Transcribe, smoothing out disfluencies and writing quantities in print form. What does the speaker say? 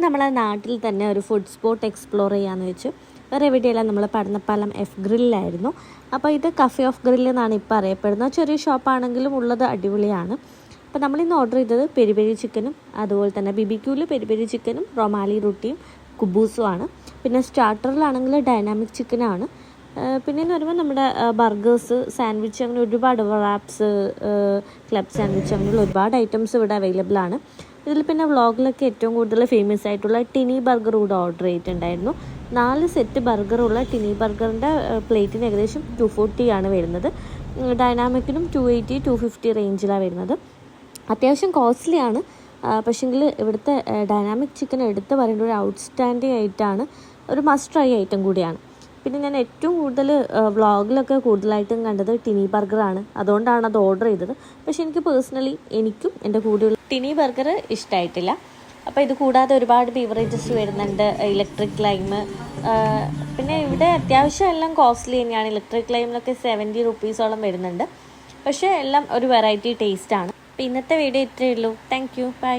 നമ്മളെ നാട്ടിൽ തന്നെ ഒരു ഫുഡ് സ്പോട്ട് എക്സ്പ്ലോർ ചെയ്യാമെന്ന് വെച്ചു. വേറെ എവിടെയല്ല, നമ്മൾ പടന്നപ്പാലം എഫ് ഗ്രില്ലായിരുന്നു. അപ്പോൾ ഇത് കഫേ ഓഫ് ഗ്രില്ല് എന്നാണ് ഇപ്പോൾ അറിയപ്പെടുന്നത്. ചെറിയ ഷോപ്പാണെങ്കിലും ഉള്ളത് അടിപൊളിയാണ്. അപ്പോൾ നമ്മളിന്ന് ഓർഡർ ചെയ്തത് പെരി പെരി ചിക്കനും അതുപോലെ തന്നെ BBQല് പെരി പെരി ചിക്കനും റൊമാലി റൊട്ടിയും കുബൂസുമാണ്. പിന്നെ സ്റ്റാർട്ടറിലാണെങ്കിൽ ഡൈനാമിക് ചിക്കനാണ്. പിന്നെയെന്ന് പറയുമ്പോൾ നമ്മുടെ ബർഗേഴ്സ്, സാൻഡ്വിച്ച്, അങ്ങനെ ഒരുപാട് റാപ്സ്, ക്ലബ് സാൻഡ്വിച്ച്, അങ്ങനെയുള്ള ഒരുപാട് ഐറ്റംസ് ഇവിടെ അവൈലബിൾ ആണ്. ഇതിൽ പിന്നെ വ്ളോഗിലൊക്കെ ഏറ്റവും കൂടുതൽ ഫേമസ് ആയിട്ടുള്ള ടിനി ബർഗർ കൂടെ ഓർഡർ ചെയ്തിട്ടുണ്ടായിരുന്നു. 4 സെറ്റ് ബർഗറുള്ള ടിനി ബർഗറിൻ്റെ പ്ലേറ്റിന് ഏകദേശം 240 ആണ് വരുന്നത്. ഡൈനാമിക്കിനും 280, 250 റേഞ്ചിലാണ് വരുന്നത്. അത്യാവശ്യം കോസ്റ്റ്ലിയാണ്. പക്ഷേങ്കിൽ ഇവിടുത്തെ ഡൈനാമിക് ചിക്കൻ എടുത്ത് പറയുന്ന ഒരു ഔട്ട്സ്റ്റാൻഡിങ് ആയിട്ടാണ്, ഒരു മസ്റ്റ് ട്രൈ ഐറ്റം കൂടിയാണ്. പിന്നെ ഞാൻ ഏറ്റവും കൂടുതൽ വ്ളോഗിലൊക്കെ കൂടുതലായിട്ടും കണ്ടത് ടിനി ബർഗറാണ്. അതുകൊണ്ടാണ് അത് ഓർഡർ ചെയ്തത്. പക്ഷേ എനിക്ക് പേഴ്സണലി എനിക്കും എൻ്റെ കൂടെയുള്ള ടിനി ബർഗർ ഇഷ്ടമായിട്ടില്ല. അപ്പോൾ ഇത് കൂടാതെ ഒരുപാട് ബീവറേജസ് വരുന്നുണ്ട്. ഇലക്ട്രിക് ലൈം, പിന്നെ ഇവിടെ അത്യാവശ്യം എല്ലാം കോസ്റ്റ്ലി തന്നെയാണ്. ഇലക്ട്രിക് ലൈമിലൊക്കെ 70 റുപ്പീസോളം വരുന്നുണ്ട്. പക്ഷേ എല്ലാം ഒരു വെറൈറ്റി ടേസ്റ്റാണ്. അപ്പോൾ ഇന്നത്തെ വീഡിയോ ഇത്രയേ ഉള്ളൂ. Thank you, by.